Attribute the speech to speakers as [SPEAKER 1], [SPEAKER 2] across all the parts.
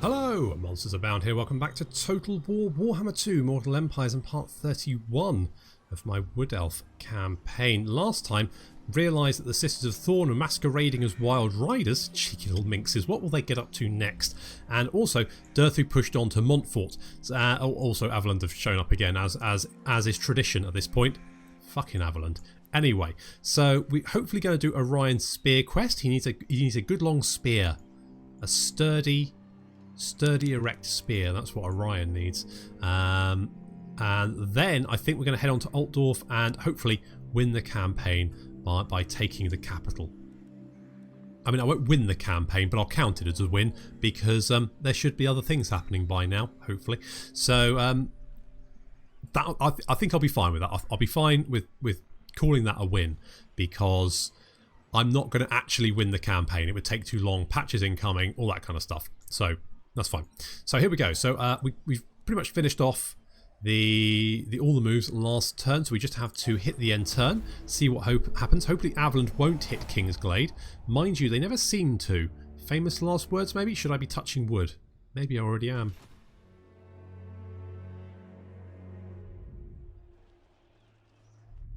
[SPEAKER 1] Hello, Monsters Abound here. Welcome back to Total War Warhammer 2 Mortal Empires and part 31 of my Wood Elf campaign. Last time, realised that the Sisters of Thorn were masquerading as wild riders. Cheeky little minxes. What will they get up to next? And also, Durthu pushed on to Montfort. Also, Averland have shown up again, as is tradition at this point. Fucking Averland. Anyway, so we're hopefully going to do Orion's spear quest. He needs a good long spear, a sturdy erect spear. That's what Orion needs. And then I think we're going to head on to Altdorf and hopefully win the campaign by taking the capital. I mean, I won't win the campaign, but I'll count it as a win because there should be other things happening by now, hopefully. So I think I'll be fine with that. I'll be fine with calling that a win because I'm not going to actually win the campaign. It would take too long. Patches incoming, all that kind of stuff. So that's fine. So here we go. So we've pretty much finished off all the moves last turn. So we just have to hit the end turn, see what happens. Hopefully Averland won't hit Kingsglade. Mind you, they never seem to. Famous last words maybe? Should I be touching wood? Maybe I already am.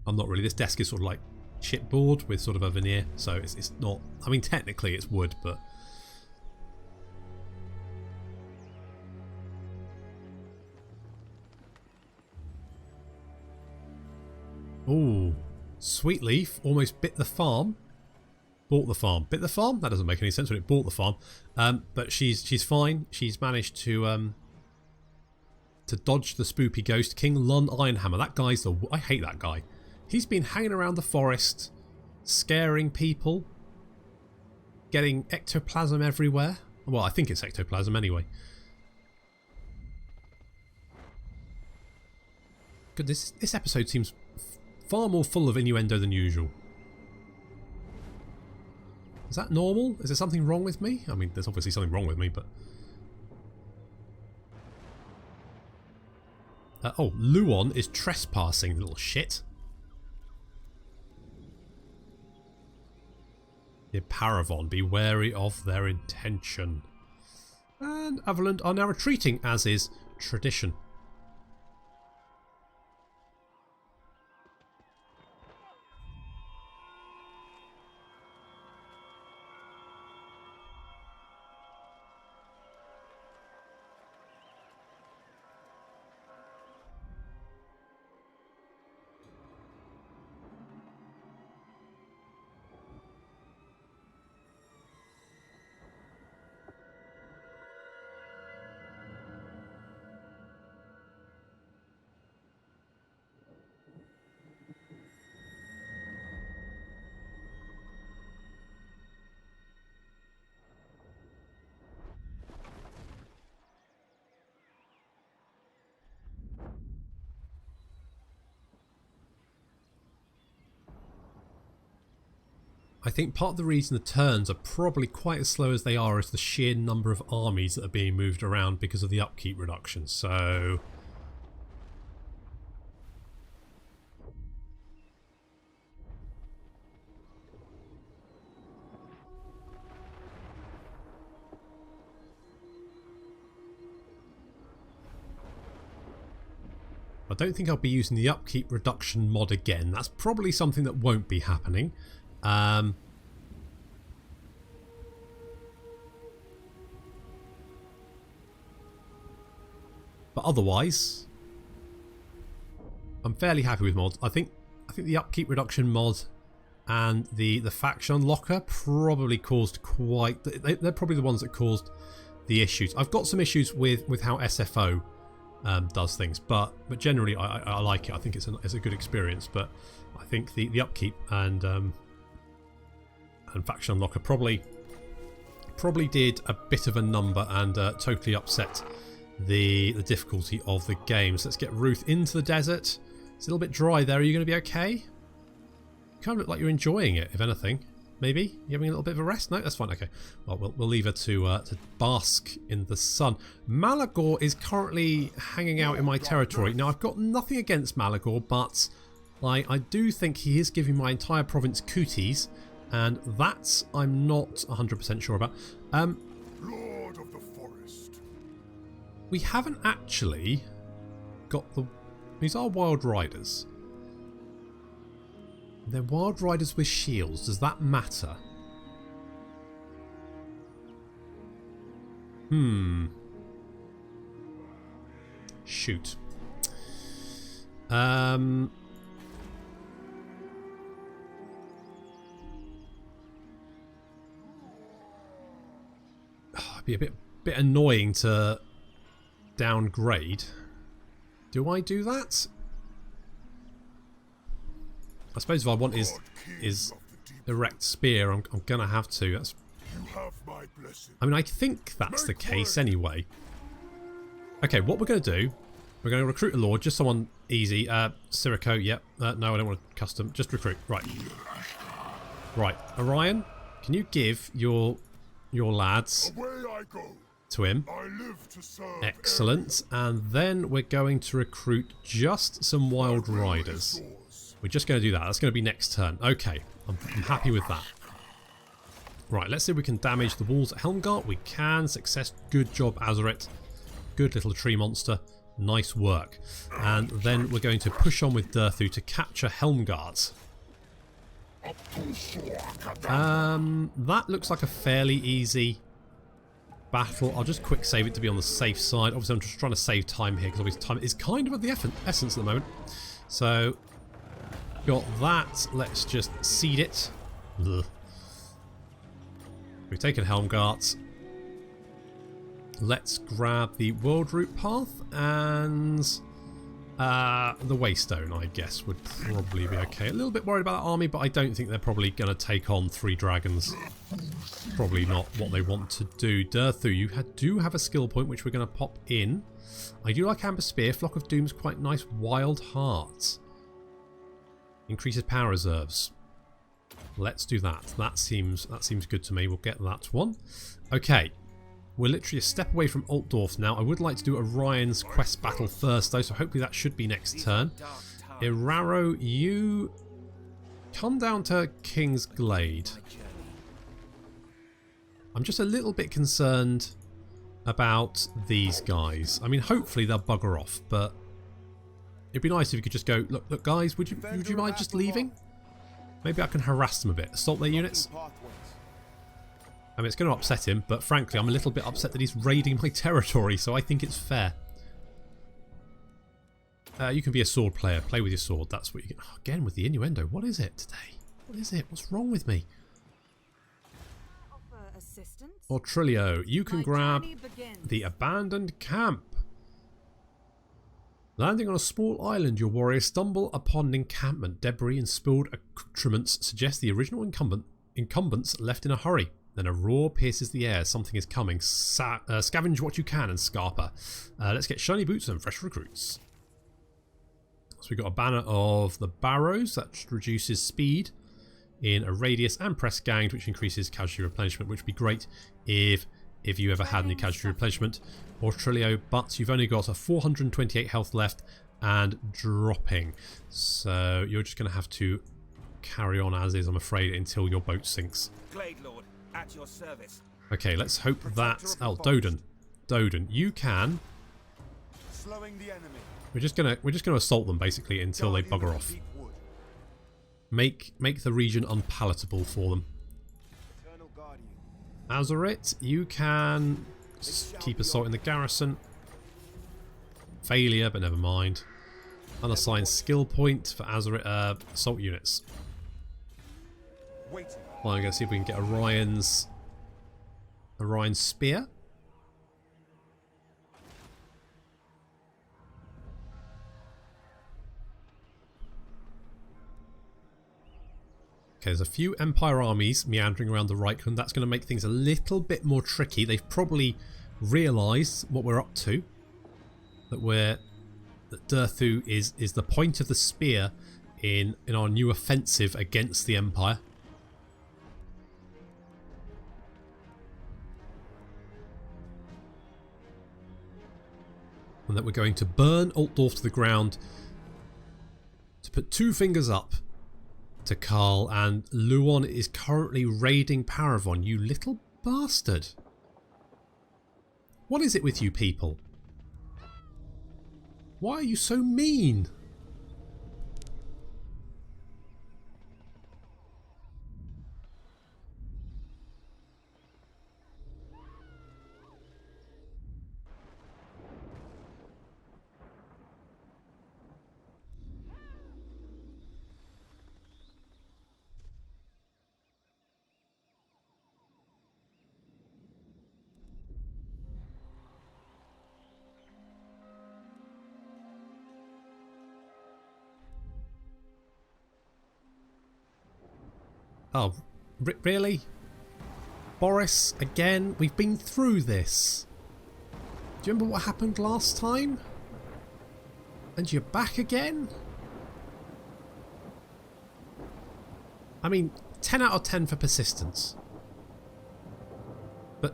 [SPEAKER 1] I'm not really. This desk is sort of like chipboard with sort of a veneer. So it's not... I mean, technically it's wood, but... Ooh, Sweetleaf almost bit the farm. Bought the farm. Bit the farm? That doesn't make any sense when it bought the farm. But she's fine. She's managed to dodge the spoopy ghost. King Lun Ironhammer. That guy's the... I hate that guy. He's been hanging around the forest, scaring people, getting ectoplasm everywhere. Well, I think it's ectoplasm anyway. Good, this episode seems far more full of innuendo than usual. Is that normal? Is there something wrong with me? I mean, there's obviously something wrong with me, but... oh, Luon is trespassing, little shit. The Paravon, be wary of their intention. And Averland are now retreating, as is tradition. I think part of the reason the turns are probably quite as slow as they are is the sheer number of armies that are being moved around because of the upkeep reduction. So... I don't think I'll be using the upkeep reduction mod again. That's probably something that won't be happening. But otherwise, I'm fairly happy with mods. I think the upkeep reduction mod and the faction unlocker probably caused quite... They're probably the ones that caused the issues. I've got some issues with how SFO does things, but generally I like it. I think it's a good experience. But I think the upkeep and faction unlocker probably did a bit of a number and totally upset the difficulty of the game. So let's get Ruth into the desert. It's a little bit dry there. Are you going to be okay? You kind of look like you're enjoying it, if anything. Maybe? You having a little bit of a rest? No, that's fine. Okay. Well, we'll leave her to bask in the sun. Malagor is currently hanging out in my territory. Now, I've got nothing against Malagor, but I do think he is giving my entire province cooties, and that I'm not 100% sure about.
[SPEAKER 2] Lord of the Forest,
[SPEAKER 1] We haven't actually got the... These are Wild Riders. They're Wild Riders with shields. Does that matter? Shoot. It'd be a bit annoying to downgrade. Do I do that? I suppose if I want his erect spear, I'm gonna have to. That's. I mean, I think that's the case anyway. Okay, what we're going to do, we're going to recruit a lord, just someone easy. Sirico, yep. No, I don't want to custom. Just recruit. Right. Right. Orion, can you give your lads to him? Excellent. And then we're going to recruit just some wild riders. We're just going to do that. That's going to be next turn. Okay. I'm happy with that. Right, let's see if we can damage the walls at Helmgart. We can. Success. Good job, Azaret. Good little tree monster. Nice work. And then we're going to push on with Durthu to capture Helmgart. That looks like a fairly easy battle. I'll just quick save it to be on the safe side. Obviously, I'm just trying to save time here because obviously time is kind of at the essence at the moment. So, got that. Let's just seed it. Ugh. We've taken Helmgart. Let's grab the World Route Path and the Waystone, I guess, would probably be okay. A little bit worried about that army, but I don't think they're probably going to take on 3 dragons. Probably not what they want to do. Durthu, you do have a skill point, which we're going to pop in. I do like Amber Spear. Flock of Doom's quite nice. Wild Heart. Increases power reserves. Let's do that. That seems good to me. We'll get that one. Okay. We're literally a step away from Altdorf now. I would like to do Orion's quest battle first, though, so hopefully that should be next turn. Iraro, you come down to King's Glade. I'm just a little bit concerned about these guys. I mean, hopefully they'll bugger off, but it'd be nice if you could just go, look guys, would you mind just leaving? Maybe I can harass them a bit. Assault their units. I mean, it's going to upset him, but frankly, I'm a little bit upset that he's raiding my territory, so I think it's fair. You can be a sword player. Play with your sword. That's what you get. Oh, again, with the innuendo. What is it today? What is it? What's wrong with me? Ortrilio, you can grab the abandoned camp. Landing on a small island, your warriors stumble upon an encampment. Debris and spilled accoutrements suggest the original incumbents left in a hurry. Then a roar pierces the air. Something is coming. Scavenge what you can and Scarper. Let's get shiny boots and fresh recruits. So we've got a banner of the Barrows. That just reduces speed in a radius, and press ganged, which increases casualty replenishment, which would be great if you ever had any casualty replenishment. Or Trilio, but you've only got a 428 health left and dropping. So you're just going to have to carry on as is, I'm afraid, until your boat sinks.
[SPEAKER 2] Glade Lord, at your service.
[SPEAKER 1] Okay, let's hope that... Oh, Doden, you can...
[SPEAKER 2] Slowing the enemy.
[SPEAKER 1] We're just gonna assault them basically until they bugger off. Make the region unpalatable for them. Azaret, you can keep assaulting the garrison. Failure, but never mind. Unassigned skill point for Azaret assault units. Well, I'm gonna see if we can get Orion's spear. Okay, there's a few Empire armies meandering around the Reichland. That's going to make things a little bit more tricky. They've probably realised what we're up to. That Durthu is the point of the spear in our new offensive against the Empire. And that we're going to burn Altdorf to the ground to put 2 fingers up to Karl, and Luon is currently raiding Paravon. You little bastard. What is it with you people? Why are you so mean? Oh, really? Boris, again? We've been through this. Do you remember what happened last time? And you're back again? I mean, 10 out of 10 for persistence. But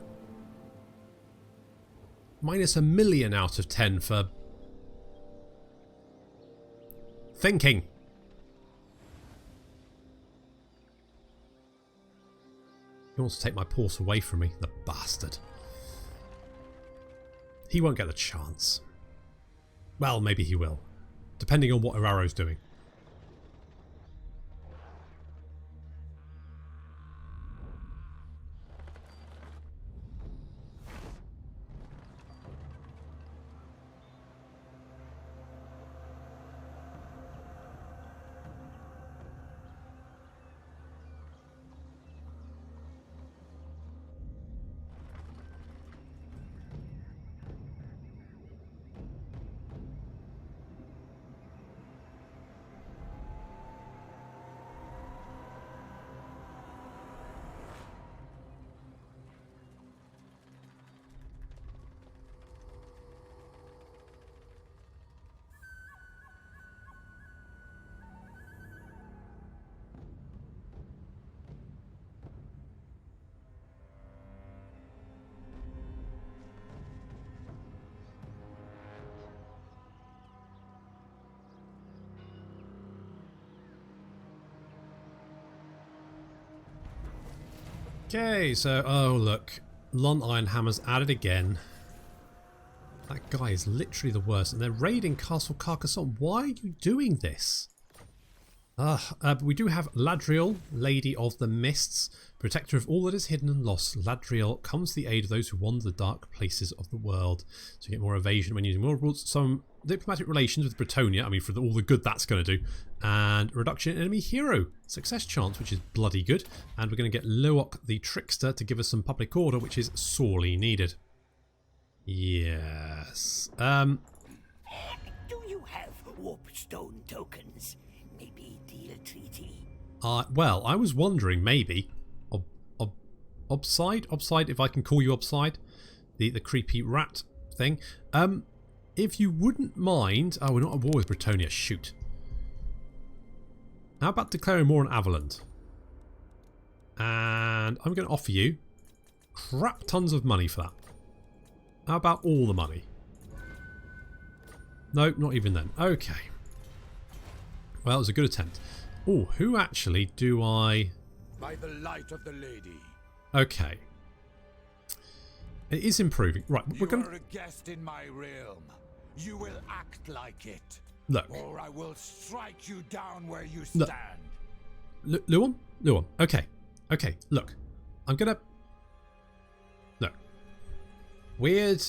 [SPEAKER 1] minus a million out of 10 for thinking. He wants to take my port away from me, the bastard. He won't get a chance. Well, maybe he will, depending on what Araro's doing. Okay, so, oh look, Lon Ironhammer's at it again. That guy is literally the worst, and they're raiding Castle Carcassonne. Why are you doing this? But we do have Ladriel, Lady of the Mists, protector of all that is hidden and lost. Ladriel comes to the aid of those who wander the dark places of the world. So you get more evasion when using more rules, some diplomatic relations with Bretonnia, I mean for all the good that's going to do, and reduction in enemy hero success chance, which is bloody good, and we're going to get Look the Trickster to give us some public order, which is sorely needed. Yes.
[SPEAKER 3] Do you have warpstone tokens? Maybe deal treaty?
[SPEAKER 1] Well, I was wondering maybe Obside, if I can call you Obside, the creepy rat thing. If you wouldn't mind, oh, we're not at war with Bretonnia. Shoot. How about declaring war on Averland? And I'm going to offer you crap tons of money for that. How about all the money? No, not even then. Okay. Well, it was a good attempt. Oh, who actually do I...
[SPEAKER 2] By the light of the lady.
[SPEAKER 1] Okay. It is improving. Right, we're going to...
[SPEAKER 2] You are a guest in my realm. You will act like it.
[SPEAKER 1] Look.
[SPEAKER 2] Or I will strike you down where you stand.
[SPEAKER 1] Luon? Luon. Okay. Okay, look. I'm going to... Look. Weird...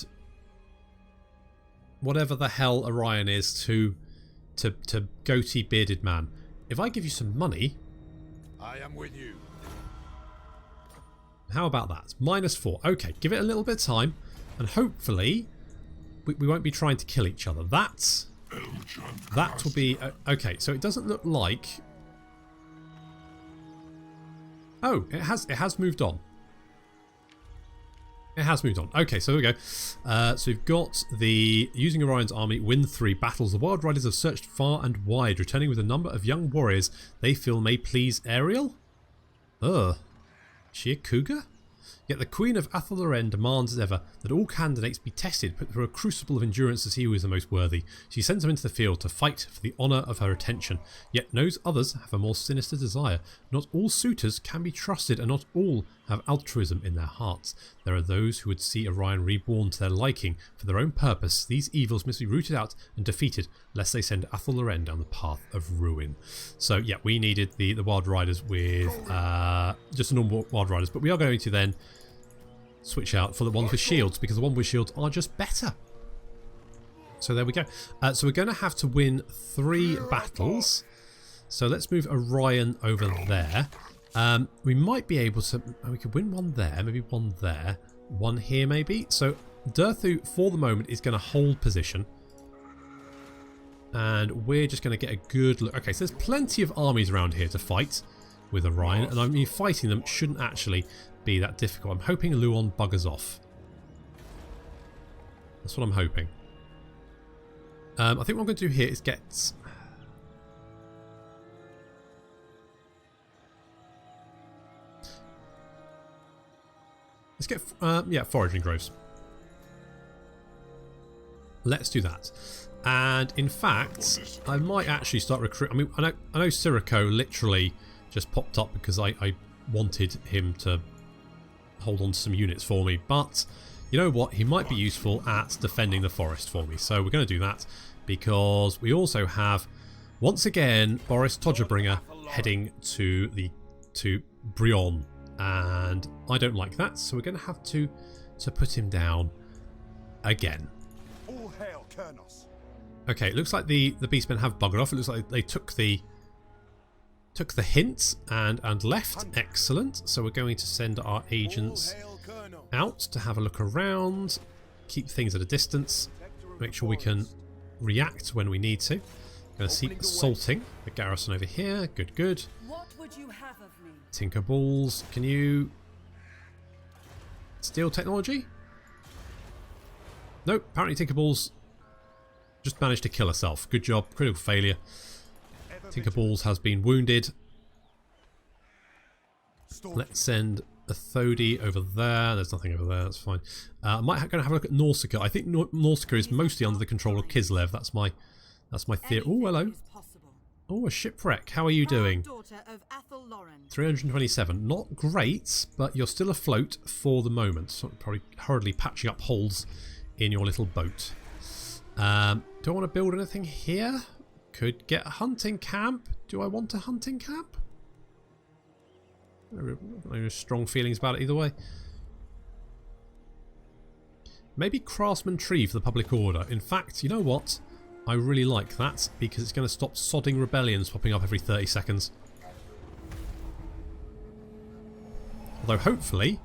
[SPEAKER 1] Whatever the hell Orion is to goatee bearded man. If I give you some money...
[SPEAKER 2] I am with you.
[SPEAKER 1] How about that? -4. Okay, give it a little bit of time, and hopefully we won't be trying to kill each other. That will be... okay, so it doesn't look like... Oh, it has moved on. It has moved on. Okay, so there we go. So we've got the using Orion's army, win 3 battles. The Wild Riders have searched far and wide, returning with a number of young warriors they feel may please Ariel. Ugh. She a cougar? Yet the Queen of Athel-Loren demands as ever that all candidates be tested, put through a crucible of endurance to see who is the most worthy. She sends them into the field to fight for the honour of her attention, yet knows others have a more sinister desire. Not all suitors can be trusted, and not all have altruism in their hearts. There are those who would see Orion reborn to their liking. For their own purpose, these evils must be rooted out and defeated, lest they send Athel Loren down the path of ruin. So yeah, we needed the Wild Riders with just the normal Wild Riders, but we are going to then switch out for the ones with shields, because the ones with shields are just better. So there we go. So we're going to have to win 3 battles. So let's move Orion over there. We might be able to... We could win one there, maybe one there, one here maybe. So Durthu, for the moment, is going to hold position. And we're just going to get a good look. Okay, so there's plenty of armies around here to fight with Orion. And I mean, fighting them shouldn't actually be that difficult. I'm hoping Luon buggers off. That's what I'm hoping. I think what I'm going to do here is get... Let's get, yeah, foraging groves. Let's do that. And in fact, I might actually start recruiting... I mean, I know Sirico literally just popped up because I wanted him to hold on to some units for me. But you know what? He might be useful at defending the forest for me. So we're going to do that because we also have, once again, Boris Todgerbringer heading to Brion. And I don't like that, so we're going to have to put him down again.
[SPEAKER 2] All hail Crynsos.
[SPEAKER 1] Okay, it looks like the beastmen have buggered off. It looks like they took the hint and left. Excellent. So we're going to send our agents out to have a look around, keep things at a distance, make sure we can react when we need to. Going to keep assaulting the garrison over here. Good, good.
[SPEAKER 4] What would you have of me?
[SPEAKER 1] Tinker Balls, can you steal technology? Nope, apparently Tinker Balls just managed to kill herself. Good job, critical failure. Tinker Balls has been wounded. Let's send a Thodi over there. There's nothing over there, that's fine. I might go and have a look at Nausicaa. I think Nausicaa is mostly under the control of Kislev. That's my theory. Oh, hello. Oh, a shipwreck. How are you doing? 327. Not great, but you're still afloat for the moment. So probably hurriedly patching up holes in your little boat. Do I want to build anything here? Could get a hunting camp. Do I want a hunting camp? No strong feelings about it either way. Maybe Craftsman Tree for the public order. In fact, you know what? I really like that because it's going to stop sodding rebellions popping up every 30 seconds. Although hopefully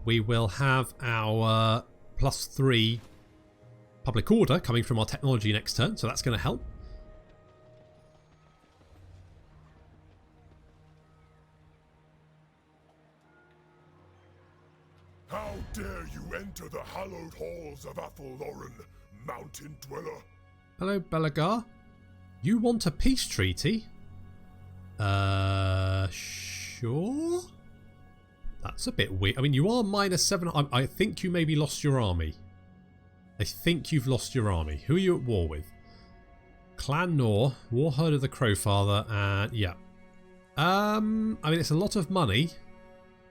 [SPEAKER 1] we will have our +3 public order coming from our technology next turn, so that's going to help.
[SPEAKER 5] How dare you enter the hallowed halls of Athel Loren, mountain dweller?
[SPEAKER 1] Hello, Belagar. You want a peace treaty? Sure? That's a bit weird. I mean, you are -7. I think you maybe lost your army. I think you've lost your army. Who are you at war with? Clan Nor, Warherd of the Crowfather, and yeah. I mean, it's a lot of money,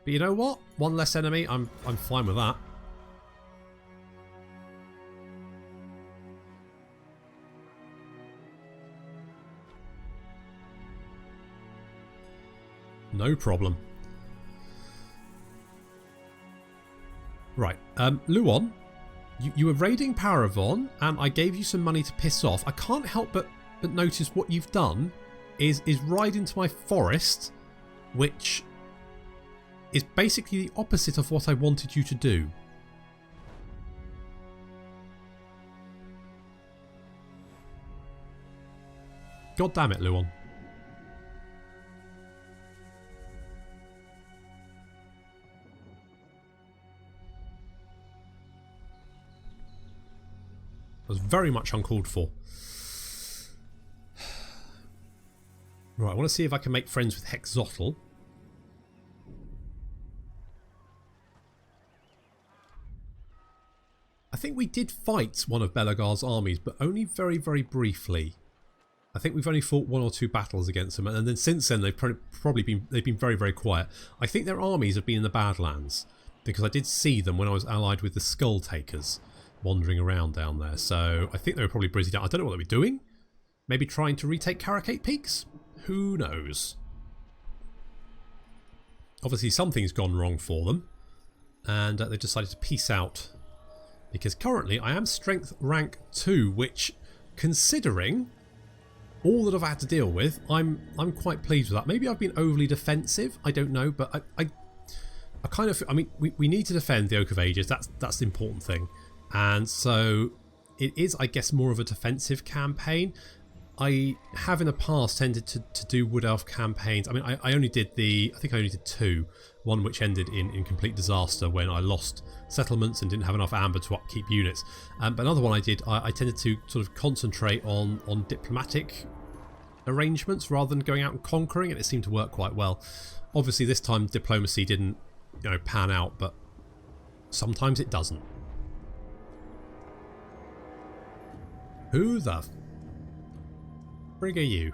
[SPEAKER 1] but you know what? One less enemy. I'm fine with that. No problem. Right, Luon, you were raiding Paravon, and I gave you some money to piss off. I can't help but notice what you've done is ride into my forest, which is basically the opposite of what I wanted you to do. God damn it, Luon. Was very much uncalled for. Right, I want to see if I can make friends with Hexotl. I think we did fight one of Belagar's armies, but only very, very briefly. I think we've only fought 1 or 2 battles against them, and then since then they've probably been very, very quiet. I think their armies have been in the Badlands, because I did see them when I was allied with the Skull Takers wandering around down there. So I think they were probably busy down. I don't know what they were doing. Maybe trying to retake Caracate Peaks? Who knows? Obviously something's gone wrong for them, and they decided to peace out. Because currently I am strength rank 2, which, considering all that I've had to deal with, I'm quite pleased with that. Maybe I've been overly defensive, I don't know, but I kind of, I mean, we need to defend the Oak of Ages, that's the important thing. And so it is, I guess, more of a defensive campaign. I have in the past tended to do Wood Elf campaigns. I mean, I only did I think I only did 2. One which ended in complete disaster when I lost settlements and didn't have enough amber to upkeep units. But another one I did, I tended to sort of concentrate on diplomatic arrangements rather than going out and conquering, and it seemed to work quite well. Obviously this time diplomacy didn't, pan out, but sometimes it doesn't. Who the frig are you?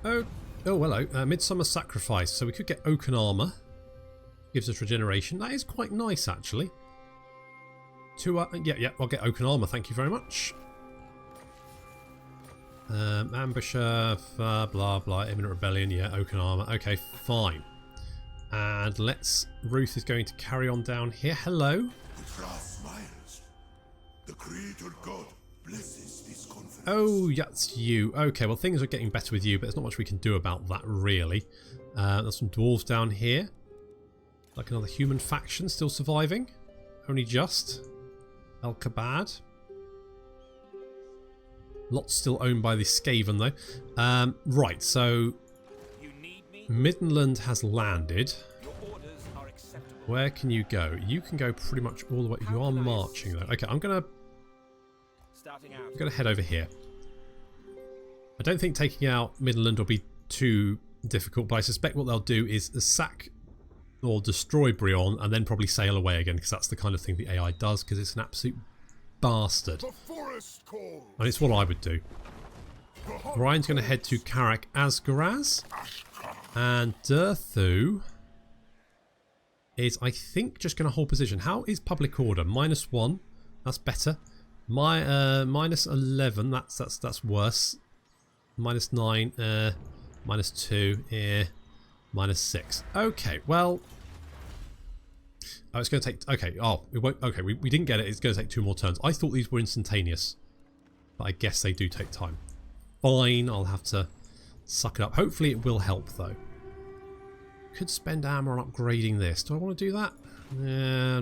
[SPEAKER 1] Oh, hello. Midsummer Sacrifice. So we could get Oaken Armour. Gives us regeneration. That is quite nice, actually. Yeah, I'll get Oaken Armour. Thank you very much. Ambusher, blah, blah, Imminent Rebellion. Yeah, Oaken Armour. Okay, fine. And Ruth is going to carry on down here. Hello.
[SPEAKER 5] The grass smiles. The creator god blesses this confidence.
[SPEAKER 1] Oh, that's you. Okay, well, things are getting better with you, but there's not much we can do about that, really. There's some dwarves down here. Like another human faction still surviving. Only just. El Kabad. Lots still owned by the Skaven, though. Right, so Midland has landed. Where can you go? You can go pretty much all the way. You are marching, though. Okay, I'm gonna head over here. I don't think taking out Midland will be too difficult, but I suspect what they'll do is sack or destroy Brion and then probably sail away again, because that's the kind of thing the AI does, because it's an absolute bastard.
[SPEAKER 5] The forest calls.
[SPEAKER 1] And it's what I would do. Ryan's going to head to Karak Asgaraz, and Durthu is, I think, just going to hold position. How is public order? -1. That's better. -11. That's worse. -9. -2. Yeah. -6. Okay. Well. Oh, it's going to take. Okay. Oh, it won't. Okay. We didn't get it. It's going to take 2 more turns. I thought these were instantaneous, but I guess they do take time. Fine. I'll have to suck it up. Hopefully, it will help though. Could spend armor on upgrading this. Do I want to do that?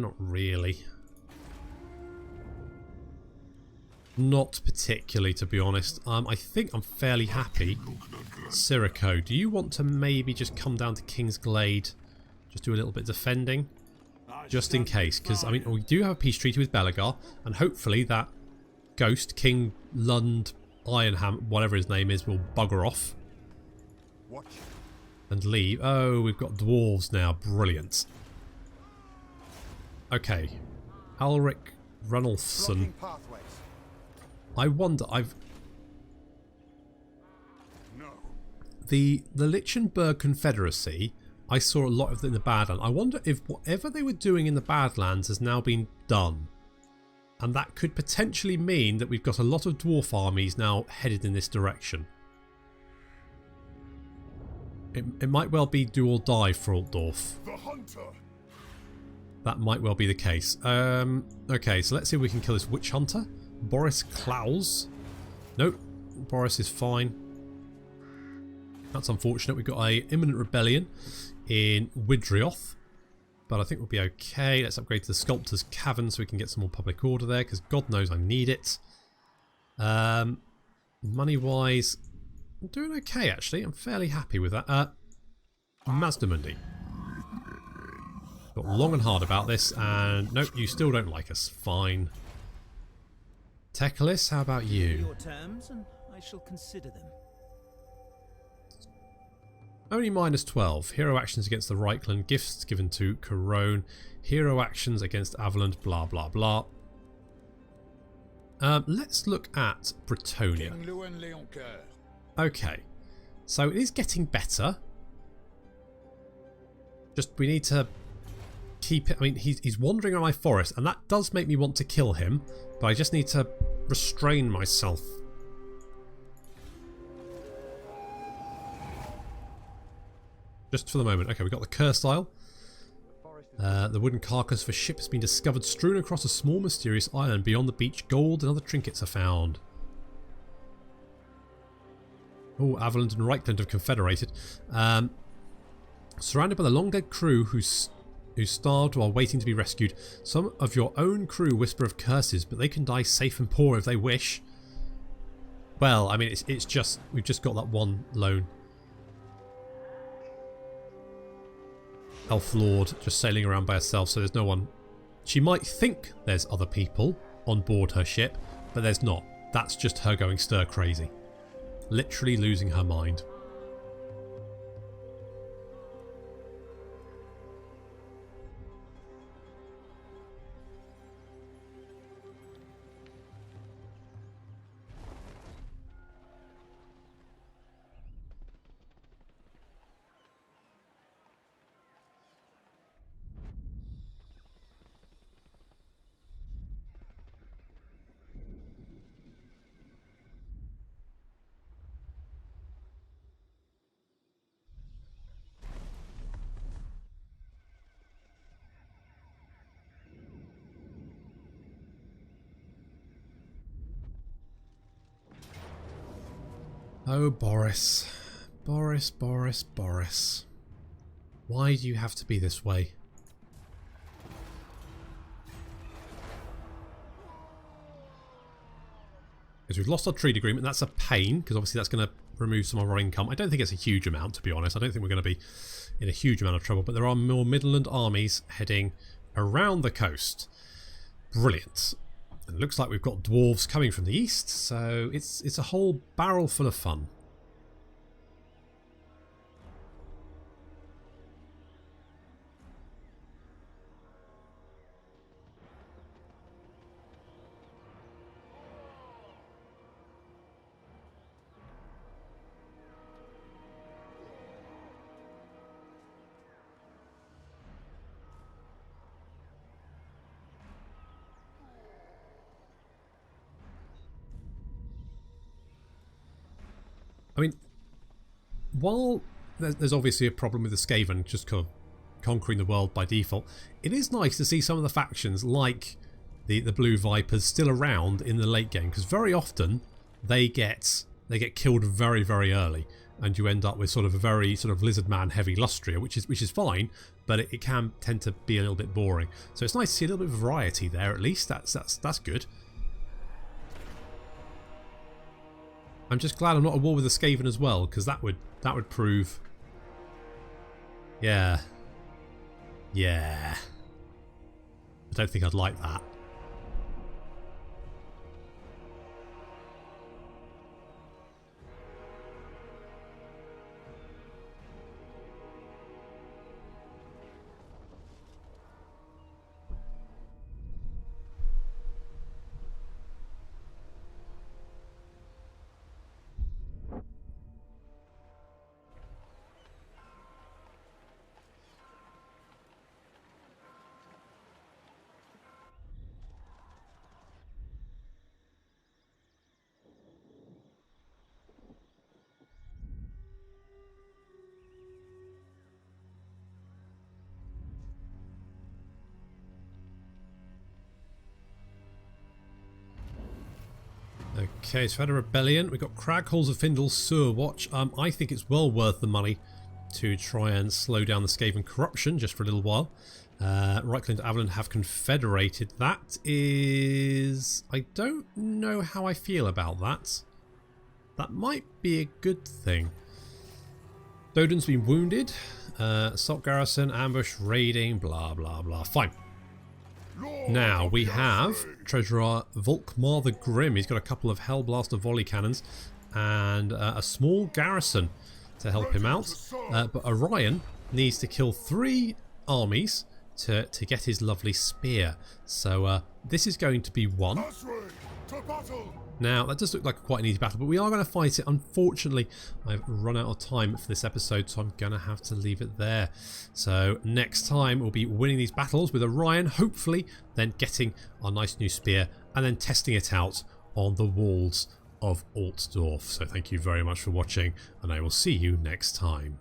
[SPEAKER 1] Not really. Not particularly, to be honest. I think I'm fairly happy. Sirico, do you want to maybe just come down to King's Glade? Just do a little bit of defending? Just in case, because, I mean, we do have a peace treaty with Belagar, and hopefully that ghost, King Lund Ironham, whatever his name is, will bugger off. And leave. Oh, we've got dwarves now. Brilliant. Okay. Alric Runnelfson. I wonder, The Lichtenberg Confederacy, I saw a lot of it in the Badlands. I wonder if whatever they were doing in the Badlands has now been done. And that could potentially mean that we've got a lot of dwarf armies now headed in this direction. It might well be do or die for Altdorf.
[SPEAKER 5] The hunter.
[SPEAKER 1] That might well be the case. Okay, so let's see if we can kill this witch hunter. Boris Klaus. Nope, Boris is fine. That's unfortunate. We've got a imminent rebellion in Widrioth. but I think we'll be okay. Let's upgrade to the Sculptor's Cavern so we can get some more public order there, because God knows I need it. Money-wise, I'm doing okay, actually. I'm fairly happy with that. Mazdamundi. Got long and hard about this, and nope, you still don't like us. Fine. Tekalis, how about you?
[SPEAKER 6] Your terms, and I shall consider them.
[SPEAKER 1] Only -12. Hero actions against the Reichland. Gifts given to Corone. Hero actions against Avaland. Blah, blah, blah. Let's look at Bretonia. Okay. So it is getting better. Just, we need to keep it. I mean, he's wandering around my forest, and that does make me want to kill him. But I just need to restrain myself. Just for the moment. Okay, we've got the Cursed Isle. The wooden carcass of a ship has been discovered strewn across a small mysterious island. Beyond the beach, gold and other trinkets are found. Oh, Avaland and Reichland have confederated. Surrounded by the long-dead crew who starved while waiting to be rescued. Some of your own crew whisper of curses, but they can die safe and poor if they wish. Well, I mean, it's just... We've just got that one lone elf lord just sailing around by herself, so there's no one. She might think there's other people on board her ship, but there's not. That's just her going stir crazy. Literally losing her mind. Oh, Boris. Boris, Boris, Boris. Why do you have to be this way? Because we've lost our trade agreement. That's a pain, because obviously that's going to remove some of our income. I don't think it's a huge amount, to be honest. I don't think we're going to be in a huge amount of trouble, but there are more Midland armies heading around the coast. Brilliant. It looks like we've got dwarves coming from the east, so it's a whole barrel full of fun. I mean, while there's obviously a problem with the Skaven just kind of conquering the world by default, it is nice to see some of the factions like the Blue Vipers still around in the late game, because very often they get killed very, very early, and you end up with sort of a very sort of Lizardman heavy Lustria, which is fine, but it can tend to be a little bit boring. So it's nice to see a little bit of variety there. At least that's good. I'm just glad I'm not at war with the Skaven as well, because that would prove... Yeah. I don't think I'd like that. Okay, so we had a rebellion. We've got Craghalls of Findle's Sewer Watch. I think it's well worth the money to try and slow down the Skaven corruption just for a little while. Reichland and Avalon have confederated. That is... I don't know how I feel about that. That might be a good thing. Doden's been wounded. Assault garrison, ambush, raiding, blah, blah, blah. Fine. Now, we have Treasurer Volkmar the Grim. He's got a couple of Hellblaster volley cannons and a small garrison to help him out. But Orion needs to kill 3 armies to get his lovely spear. So this is going to be one. Now, that does look like quite an easy battle, but we are going to fight it. Unfortunately, I've run out of time for this episode, so I'm going to have to leave it there. So next time, we'll be winning these battles with Orion, hopefully, then getting our nice new spear, and then testing it out on the walls of Altdorf. So thank you very much for watching, and I will see you next time.